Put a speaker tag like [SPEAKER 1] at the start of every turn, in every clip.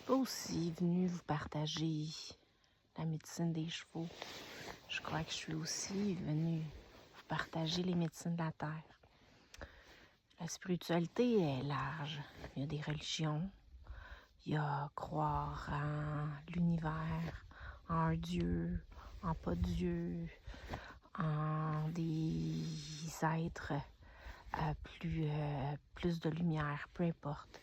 [SPEAKER 1] suis pas aussi venue vous partager la médecine des chevaux. Je crois que je suis aussi venue vous partager les médecines de la terre. La spiritualité est large. Il y a des religions. Il y a croire en l'univers, en un Dieu, en pas de Dieu, en des êtres plus de lumière, peu importe.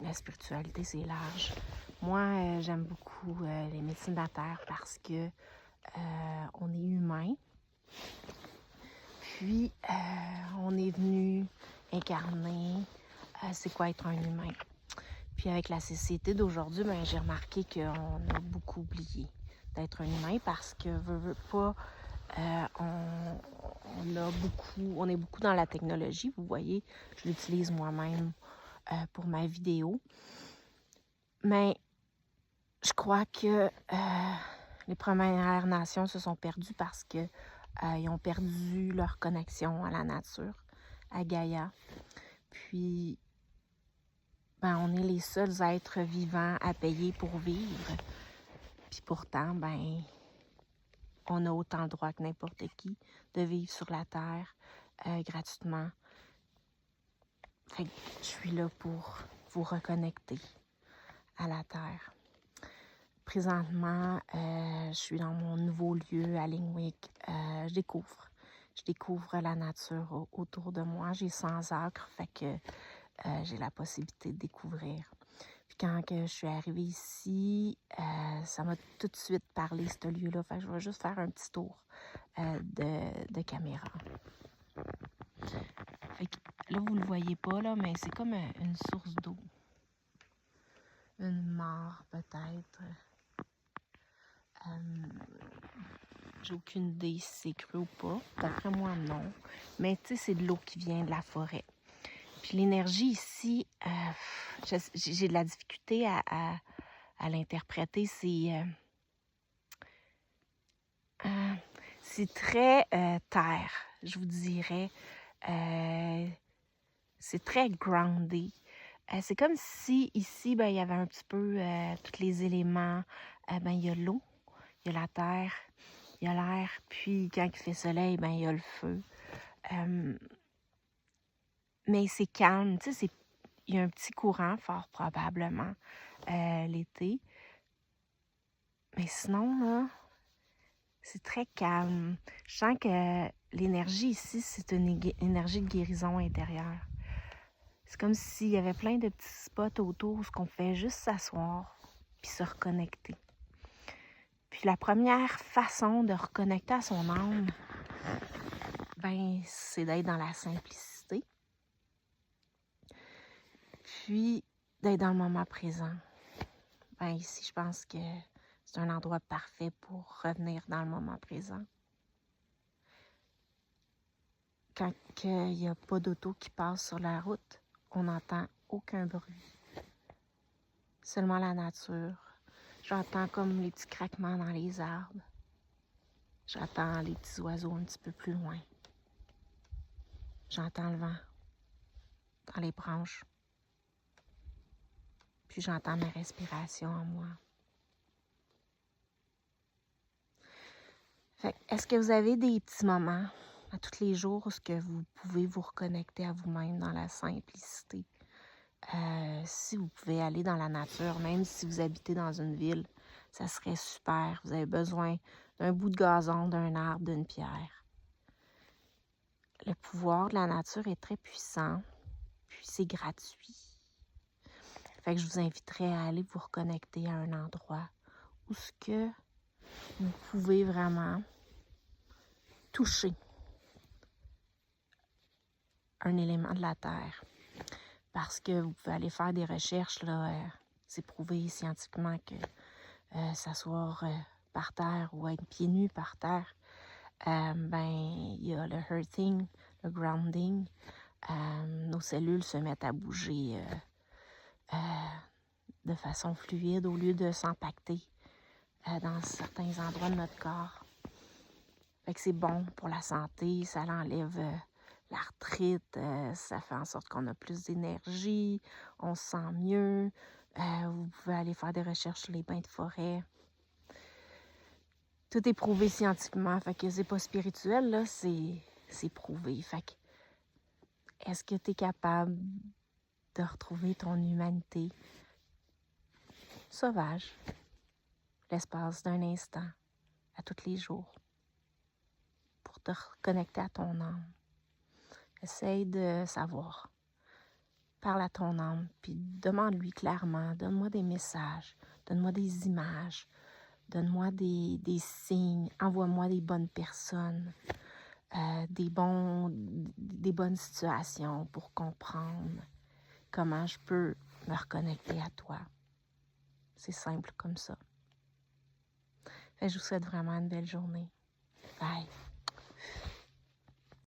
[SPEAKER 1] La spiritualité, c'est large. Moi, j'aime beaucoup les médecines de la terre parce que on est humain. Puis, on est venu incarner c'est quoi être un humain. Puis, avec la société d'aujourd'hui, ben, j'ai remarqué qu'on a beaucoup oublié d'être un humain parce que, veut pas, on est beaucoup dans la technologie. Vous voyez, je l'utilise moi-même pour ma vidéo. Mais je crois que les Premières Nations se sont perdues parce que ils ont perdu leur connexion à la nature, à Gaïa. Puis, ben, on est les seuls êtres vivants à payer pour vivre. Puis pourtant, ben, on a autant le droit que n'importe qui de vivre sur la Terre gratuitement. Fait que je suis là pour vous reconnecter à la Terre. Présentement, je suis dans mon nouveau lieu à Lingwick. Je découvre la nature autour de moi. J'ai 100 acres, fait que j'ai la possibilité de découvrir. Puis quand que je suis arrivée ici, ça m'a tout de suite parlé, ce lieu-là. Fait que je vais juste faire un petit tour de caméra. Fait que là, vous le voyez pas, là, mais c'est comme une source d'eau. Une mare, peut-être. J'ai aucune idée si c'est cru ou pas. D'après moi, non. Mais tu sais, c'est de l'eau qui vient de la forêt. Puis l'énergie ici, j'ai de la difficulté à l'interpréter. C'est très terre, je vous dirais. C'est très groundé. C'est comme si ici, ben, il y avait un petit peu tous les éléments. Ben, il y a l'eau, il y a la terre, il y a l'air, puis quand il fait soleil, ben il y a le feu. Mais c'est calme, tu sais, il y a un petit courant, fort probablement, l'été. Mais sinon, là, c'est très calme. Je sens que l'énergie ici, c'est une énergie de guérison intérieure. C'est comme s'il y avait plein de petits spots autour où on fait juste s'asseoir puis se reconnecter. Puis la première façon de reconnecter à son âme, ben, c'est d'être dans la simplicité. Puis d'être dans le moment présent. Ben, ici, je pense que c'est un endroit parfait pour revenir dans le moment présent. Quand il n'y a pas d'auto qui passe sur la route, on n'entend aucun bruit. Seulement la nature. J'entends comme les petits craquements dans les arbres. J'entends les petits oiseaux un petit peu plus loin. J'entends le vent dans les branches. Puis j'entends ma respiration en moi. Fait, est-ce que vous avez des petits moments à tous les jours où vous pouvez vous reconnecter à vous-même dans la simplicité? Si vous pouvez aller dans la nature, même si vous habitez dans une ville, ça serait super. Vous avez besoin d'un bout de gazon, d'un arbre, d'une pierre. Le pouvoir de la nature est très puissant, puis c'est gratuit. Fait que je vous inviterais à aller vous reconnecter à un endroit où ce que vous pouvez vraiment toucher un élément de la terre. Parce que vous pouvez aller faire des recherches, là, c'est prouvé scientifiquement que s'asseoir par terre ou être pieds nus par terre, ben, il y a le earthing, le grounding. Nos cellules se mettent à bouger de façon fluide au lieu de s'empacter dans certains endroits de notre corps. Fait que c'est bon pour la santé, ça enlève l'arthrite, ça fait en sorte qu'on a plus d'énergie, on se sent mieux, Vous pouvez aller faire des recherches sur les bains de forêt. Tout est prouvé scientifiquement, fait que c'est pas spirituel, là, c'est prouvé. Fait que, est-ce que tu es capable de retrouver ton humanité sauvage, l'espace d'un instant, à tous les jours, pour te reconnecter à ton âme? Essaye de savoir. Parle à ton âme, puis demande-lui clairement, donne-moi des messages, donne-moi des images, donne-moi des signes, envoie-moi des bonnes personnes, des bonnes situations pour comprendre comment je peux me reconnecter à toi. C'est simple comme ça. Fait que je vous souhaite vraiment une belle journée. Bye.